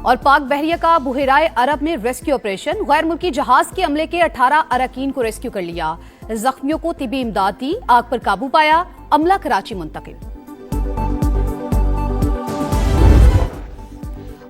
और पाक बहरिया का बुहेराए अरब में रेस्क्यू ऑपरेशन, गैर मुल्की जहाज के अमले के 18 अरकान को रेस्क्यू कर लिया। जख्मियों को तिबी इमदाद दी, आग पर काबू पाया, अमला कराची मुंतकिल।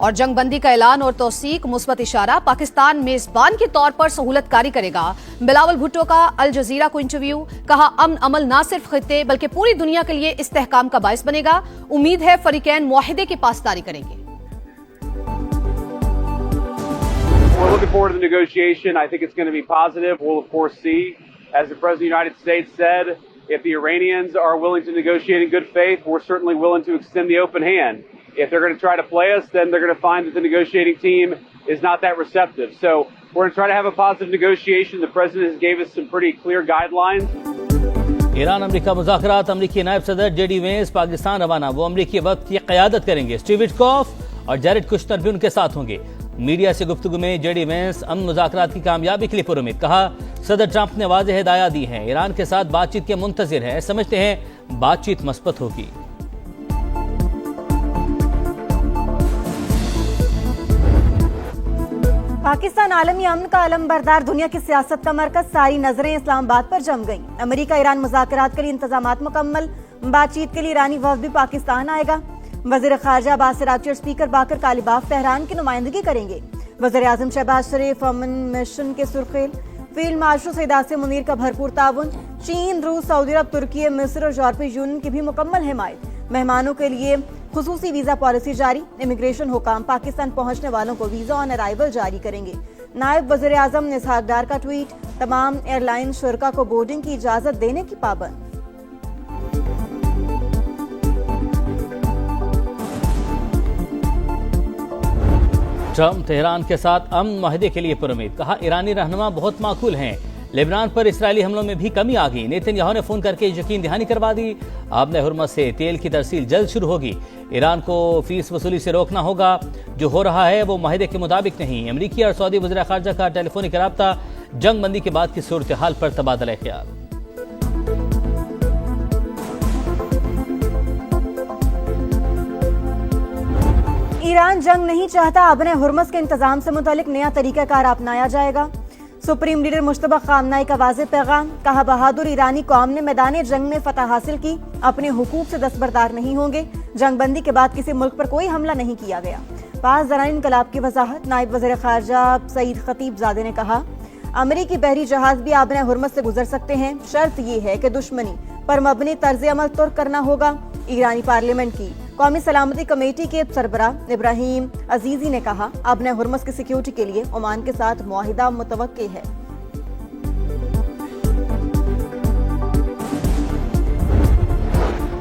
और जंगबंदी का ऐलान और तौसीक, मुस्बत इशारा, पाकिस्तान मेजबान के तौर पर सहूलतकारी करेगा। बिलावल भुट्टो का अल जजीरा को इंटरव्यू, कहा अमन अमल न सिर्फ खित्ते बल्कि पूरी दुनिया के लिए इस्तेहकाम का बायस बनेगा। उम्मीद है फरीकैन मुआहिदे की पासदारी करेंगे। We're looking forward to the negotiation. I think it's going to be positive. We'll of course see, as the President of the United States said, if the Iranians are willing to negotiate in good faith, we're certainly willing to extend the open hand. If they're going to try to play us, then they're going to find that the negotiating team is not that receptive. So we're going to try to have a positive negotiation. The President has gave us some pretty clear guidelines. Iran America मुज़ाकरात, अमरीकी नायब सदर JD Vance Pakistan रवाना। वो अमरीकी वक्त की क़यादत करेंगे। स्टीव विटकॉफ और जैरेड कुश्नर भी उनके साथ होंगे। मीडिया से गुफ्तगू में जेडी वेंस अमन मुज़ाकरात की कामयाबी के लिए पुरुम्मीद, कहा सदर ट्रंप ने वाज़ेह हिदायत दी हैं, ईरान के साथ बातचीत के मुंतज़िर हैं, समझते हैं बातचीत मस्बत होगी। पाकिस्तान आलमी अमन का अलमबरदार, दुनिया की सियासत का मरकज, सारी नजरें इस्लामाबाद पर जम गईं। अमेरिका ईरान मुज़ाकरात के लिए इंतजामात मुकम्मल, बातचीत के लिए ईरानी वफ़द भी पाकिस्तान आएगा। वज़ीर ख़ारजा अब्बास अराग़ची और स्पीकर बाकर कालिबाफ तेहरान की नुमाइंदगी करेंगे। वज़ीर आज़म शहबाज शरीफ अमन मिशन के सुर्खेल, फील्ड मार्शल सईद आसिम मुनीर का भरपूर ताउन। चीन, रूस, सऊदी अरब, तुर्की, मिस्र और यूरोपीय यूनियन की भी मुकम्मल हिमायत। मेहमानों के लिए खुसूसी वीजा पॉलिसी जारी। इमिग्रेशन हुकाम पाकिस्तान पहुंचने वालों को वीजा ऑन अराइवल जारी करेंगे। नायब वज़ीर आज़म इसहाक डार का ट्वीट, तमाम एयरलाइन शुरका को बोर्डिंग की इजाजत देने की पाबंद। ट्रंप तेहरान के साथ अमन माहिदे के लिए पुरुम्मीद, कहा ईरानी रहनुमा बहुत माकूल हैं। लेबनान पर इसराइली हमलों में भी कमी आ गई। नेतन्याहू ने फोन करके यकीन दहानी करवा दी, आबने हुर्मत से तेल की तरसील जल्द शुरू होगी। ईरान को फीस वसूली से रोकना होगा, जो हो रहा है वो माहिदे के मुताबिक नहीं। अमरीकी और सऊदी वज़ीर ख़ारजा का टेलीफोनिक राब्ता, जंग बंदी के बाद की सूरत हाल पर तबादला ख्याल। ईरान जंग नहीं चाहता, आबने हुर्मस के इंतजाम से मुतालिक नया तरीकाकार अपनाया जाएगा। सुप्रीम लीडर मुश्तबा खामनाई का वाज़ेह पैगाम, कहा बहादुर ईरानी कौम ने मैदान जंग में फतह हासिल की, अपने हुकूक से दस्तबरदार नहीं होंगे। जंग बंदी के बाद किसी मुल्क पर कोई हमला नहीं किया गया। 5 ज़राइन इनकलाब की वजाहत, नायब वज़ीर ख़ारजा सईद खतीबज़ादे ने कहा अमरीकी बहरी जहाज भी आबने हुर्मस से गुजर सकते हैं, शर्त यह है कि दुश्मनी पर मबनी तर्ज अमल तुर्क करना होगा। ईरानी पार्लियामेंट की कौमी सलामती कमेटी के सरबराह इब्राहिम अजीजी ने कहा आबने हुर्मस की सिक्योरिटी के लिए ओमान के साथ मुआहिदा मुतवक्के है।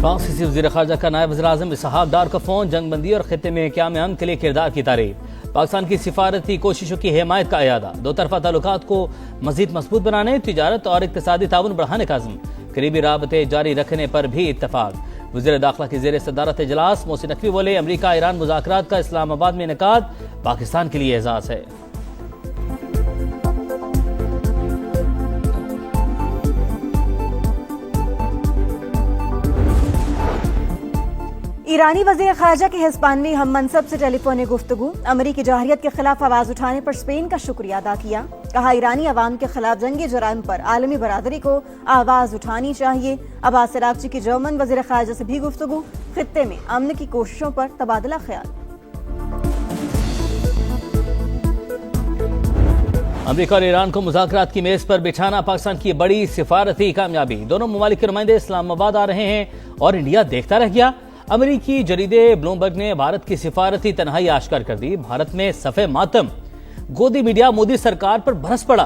फ्रांसीसी वज़ीर ख़ारजा का नायब वज़ीर आज़म इसहाक डार का फोन, जंग बंदी और खित्ते में क़याम अमन के लिए किरदार की तारीफ। पाकिस्तान की सिफारती कोशिशों की हिमायत का अयादा। दो तरफा ताल्लुकात को मज़ीद मजबूत बनाने, तिजारत और इक़्तिसादी ताउन बढ़ाने का अज़्म। करीबी राबते जारी रखने पर भी इत्तफाक। वज़ीर दाखिला की ज़ेर सदारत इजलास मोहसिन नकवी बोले अमरीका ईरान मुज़ाकरात का इस्लामाबाद में इनेकाद पाकिस्तान के लिए एजाज़ है। ईरानी वज़ीर ख़ारजा के हिस्पानवी हम मनसब से टेलीफोनिक गुफ्तगू, अमरीकी जवाहरियत के खिलाफ आवाज़ उठाने पर स्पेन का शुक्रिया अदा किया। कहा ईरानी अवाम के खिलाफ जंगी जराइम पर आलमी बरादरी को आवाज़ उठानी चाहिए। अब्बास अराग़ची की जर्मन वज़ीर ख़ारजा से भी गुफ्तगू, खित्ते में अमन की कोशिशों पर तबादला ख्याल। अमरीका और ईरान को मुज़ाकरात की मेज़ पर बिठाना पाकिस्तान की बड़ी सिफारती कामयाबी। दोनों ममालिक के नुमाइंदे इस्लामाबाद आ रहे हैं और इंडिया देखता रह गया। अमरीकी जरीदे ब्लूमबर्ग ने भारत की सिफारती तन्हाई आश्कार कर दी। भारत में सफ़े मातम। गोदी मीडिया मोदी सरकार पर बरस पड़ा।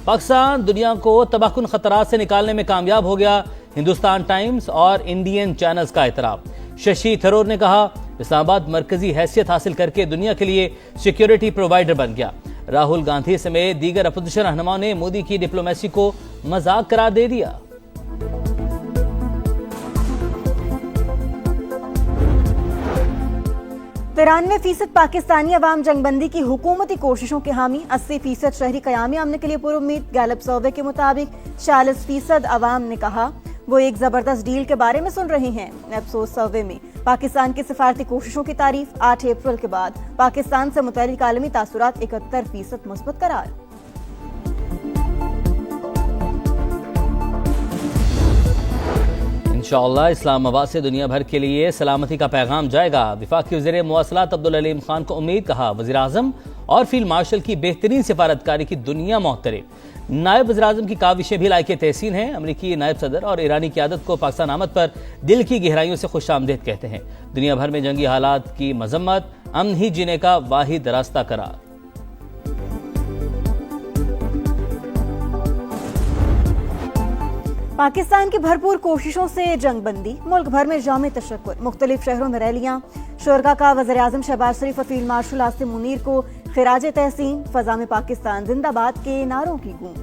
पाकिस्तान दुनिया को तबाहकुन खतरात से निकालने में कामयाब हो गया। हिंदुस्तान टाइम्स और इंडियन चैनल्स का एतराफ। शशि थरूर ने कहा इस्लामाबाद मरकजी हैसियत हासिल करके दुनिया के लिए सिक्योरिटी प्रोवाइडर बन गया। राहुल गांधी समेत दीगर अपोजिशन रहनुमाओं ने मोदी की डिप्लोमेसी को मजाक करार दे दिया। 93% पाकिस्तानी अवाम जंगबंदी की हुकूमती कोशिशों के हामी। 80% शहरी क़यामी अमन के लिए पुरुम्मीद। गैलप सर्वे के मुताबिक 46% अवाम ने कहा वो एक जबरदस्त डील के बारे में सुन रहे हैं। एप्सोस सर्वे में पाकिस्तान की सिफारती कोशिशों की तारीफ। 8 अप्रैल के बाद पाकिस्तान से मुतल्लिक आलमी तासुरात 71% मुस्बत करार। इंशाअल्लाह इस्लामाबाद से दुनिया भर के लिए सलामती का पैगाम जाएगा। वफाकी वज़ीर मवासलात अब्दुल अलीम खान को उम्मीद, कहा वज़ीर आज़म और फील्ड मार्शल की बेहतरीन सिफारतकारी की दुनिया मोहतरम। नायब वज़ीर आज़म की काविशें भी लायक तहसीन हैं। अमरीकी नायब सदर और ईरानी क़यादत को पाकिस्तान आमद पर दिल की गहराइयों से खुशामदीद कहते हैं। दुनिया भर में जंगी हालात की मजम्मत, अमन ही जीने का वाहिद रास्ता करार। पाकिस्तान की भरपूर कोशिशों से जंगबंदी, मुल्क भर में जामे तशक्कुर, मुख्तलिफ शहरों में रैलियां, शुरका का वज़ीर आज़म शहबाज शरीफ और फील्ड मार्शल आसिम मुनीर को खिराज तहसीन, फजा में पाकिस्तान जिंदाबाद के नारों की गूंज।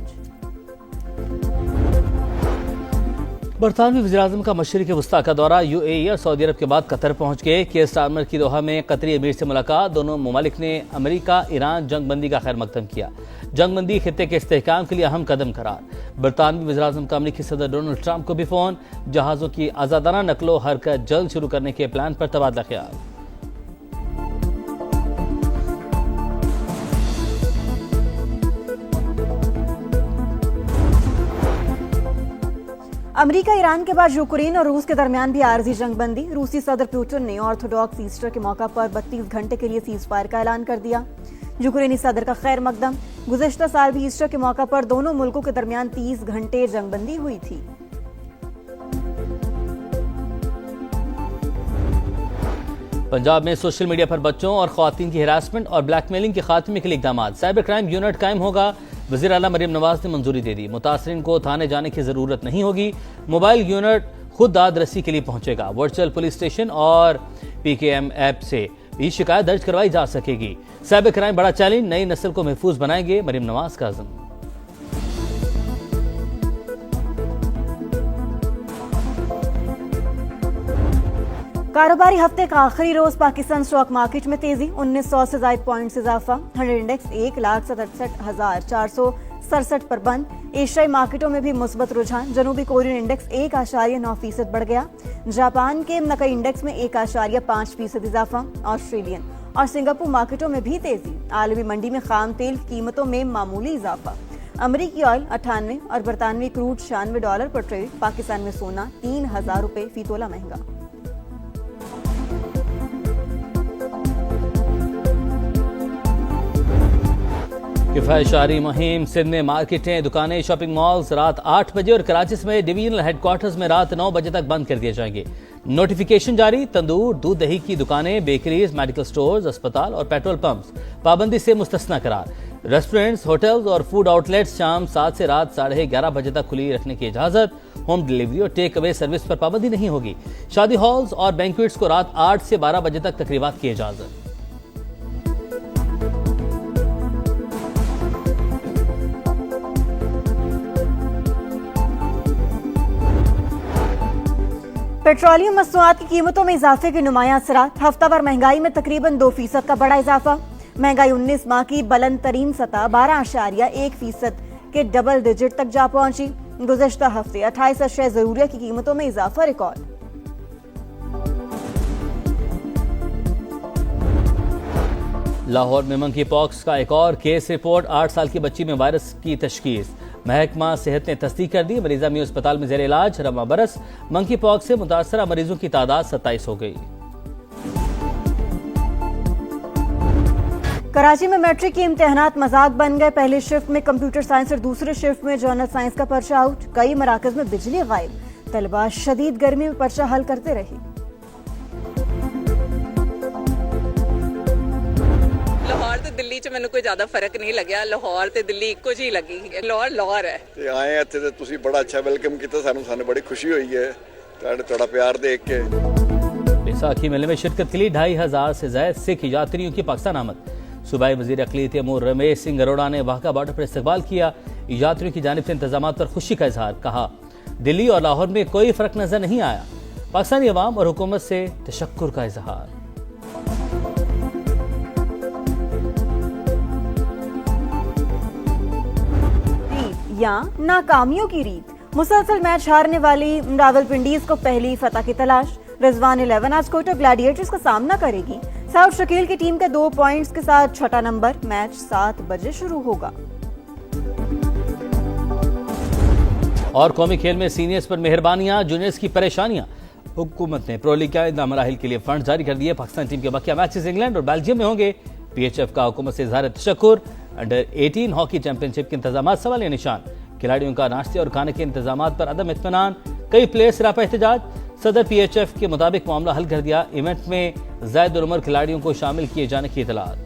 बरतानवी वज़ीर-ए-आज़म का मशरिक़ वस्ता का दौरा, UAE और सऊदी अरब के बाद कतर पहुंच गए। केयर स्टारमर की दोहा में कतरी अमीर से मुलाकात। दोनों ममालिक ने अमेरिका ईरान जंगबंदी का खैर मकदम किया। जंगबंदी खित्ते के इस्तेहकाम के लिए अहम कदम करार। बरतानवी वज़ीर-ए-आज़म का अमेरिकी सदर डोनाल्ड ट्रंप को भी फोन। जहाज़ों की आज़ादाना नकलो हरकत जल्द शुरू करने के प्लान पर तबादला ख्याल। अमेरिका ईरान के बाद यूक्रेन और रूस के दरमियान भी आर्जी जंगबंदी। रूसी सदर पुतिन ने ऑर्थोडॉक्स ईस्टर के मौका पर 32 घंटे के लिए सीज फायर का ऐलान कर दिया। यूक्रेनी सदर का खैर मकदम। गुज़िश्ता साल भी ईस्टर के मौका पर दोनों मुल्कों के दरमियान 30 घंटे जंगबंदी हुई थी। पंजाब में सोशल मीडिया पर बच्चों और ख्वातीन की हिरासमेंट और ब्लैकमेलिंग के खात्मे के लिए इक़दाम। साइबर क्राइम यूनिट कायम होगा। वज़ीर आला मरियम नवाज ने मंजूरी दे दी। मुतासरीन को थाने जाने की जरूरत नहीं होगी। मोबाइल यूनिट खुद दाद रसी के लिए पहुंचेगा। वर्चुअल पुलिस स्टेशन और PKM ऐप से भी शिकायत दर्ज करवाई जा सकेगी। साइबर क्राइम बड़ा चैलेंज, नई नस्ल को महफूज बनाएंगे मरियम नवाज का अज़्म। कारोबारी हफ्ते का आखिरी रोज पाकिस्तान स्टॉक मार्केट में तेजी। 1900 से ज्यादा पॉइंट से इजाफा। 100 इंडेक्स 1,67,467 पर बंद। एशियाई मार्केटों में भी मुस्बत रुझान। जनूबी कोरियन इंडेक्स 1.9% बढ़ गया। जापान के नकई इंडेक्स में 1.5% इजाफा। ऑस्ट्रेलियन और सिंगापुर मार्केटों में भी तेजी। आलमी मंडी में खाम तेल की कीमतों में मामूली इजाफा। अमरीकी ऑयल 98 और बरतानवी क्रूड $96 पर ट्रेड। पाकिस्तान में सोना 3,000 रुपए फी तोला महंगा। किफायतशारी मुहिम। सिंध में मार्केटें, दुकानें, शॉपिंग मॉल्स रात 8 बजे और कराची में डिवीजनल हेडक्वार्टर्स में रात 9 बजे तक बंद कर दिए जाएंगे। नोटिफिकेशन जारी। तंदूर, दूध दही की दुकानें, बेकरीज, मेडिकल स्टोर्स, अस्पताल और पेट्रोल पंप्स पाबंदी से मुस्तस्ना करार। रेस्टोरेंट्स, होटल्स और फूड आउटलेट्स शाम 7 से रात 11:30 बजे तक खुली रखने की इजाजत। होम डिलीवरी और टेक अवे सर्विस पर पाबंदी नहीं होगी। शादी हॉल्स और बैंक्वेट्स को रात 8 से 12 बजे तक तकरीबात की इजाजत। पेट्रोलियम मसनूआत की कीमतों में इजाफे के नुमायां असरात। हफ्तावार महंगाई में तकरीबन 2% का बड़ा इजाफा। महंगाई 19 माह की बुलंद तरीन सतह 12.1% के डबल डिजिट तक जा पहुंची। गुज़श्ता हफ्ते 28 अशया जरूरिया की कीमतों में इजाफा रिकॉर्ड। लाहौर में मंकी पॉक्स का एक और केस रिपोर्ट। 8 साल की बच्ची में वायरस की तशखीस। महकमा सेहत ने तस्दीक कर दी। मरीजा में अस्पताल में जेर इलाज। रमा बरस मंकी पॉक्स से मुतासरा मरीजों की तादाद 27 हो गई। कराची में मैट्रिक के इम्तिहानात मजाक बन गए। पहले शिफ्ट में कंप्यूटर साइंस और दूसरे शिफ्ट में जर्नल साइंस का पर्चा आउट। कई मराकज में बिजली गायब। तलबा शदीद गर्मी में पर्चा हल करते रहे। लाहौर ਤੇ ਦਿੱਲੀ 'ਚ ਮੈਨੂੰ ਕੋਈ ਜ਼ਿਆਦਾ ਫਰਕ ਨਹੀਂ ਲੱਗਿਆ। ਲਾਹੌਰ ਤੇ ਦਿੱਲੀ ਇੱਕੋ ਜਿਹੀ ਲੱਗੀ। ਲਾਹੌਰ ਹੈ ਤੇ ਆਏ ਇੱਥੇ ਤੇ ਤੁਸੀਂ ਬੜਾ ਅੱਛਾ ਵੈਲਕਮ ਕੀਤਾ ਸਾਨੂੰ ਬੜੀ ਖੁਸ਼ੀ ਹੋਈ ਹੈ ਤੁਹਾਡਾ प्यार देख के। बैसाखी मेले में शिरकत के लिए 2,500 से ज्यादा सिख यात्रियों की पाकिस्तान आमद। सूबाई वजीर अक़लियत तैमूर रमेश सिंह अरोड़ा ने वाहका बॉर्डर पर इस्तकबाल किया। यात्रियों की जानिब से इंतजाम पर खुशी का इजहार। कहा दिल्ली और लाहौर में कोई फर्क नजर नहीं आया। पाकिस्तानी अवाम और हुकूमत से तशक्कुर का इजहार। या नाकामियों की रीत। मुसलसल मैच हारने वाली रावलपिंडीज को पहली फतह की तलाश। रिजवान 11 आज कोटा ग्लैडिएटर्स का सामना करेगी। साउथ शकील की टीम के 2 पॉइंट्स के साथ छठा नंबर। मैच 7 बजे शुरू होगा। और कौमी खेल में सीनियर्स पर मेहरबानियां, जूनियर्स की परेशानियां। हुकूमत ने प्रो लीग के आइंदा मराहिल के लिए फंड जारी कर दिए। पाकिस्तान टीम के बाकी मैचेस इंग्लैंड और बेल्जियम में होंगे। पीएचएफ का हुकूमत से इजहार तशक्कुर। अंडर 18 हॉकी चैंपियनशिप के इंतजाम सवालिया निशान। खिलाड़ियों का नाश्ते और खाने के इंतजाम पर अदम इत्मीनान। कई प्लेयर्स रापा एहतजाज। सदर पीएचएफ के मुताबिक मामला हल कर दिया। इवेंट में ज़ायद उल उमर खिलाड़ियों को शामिल किए जाने की इतलात।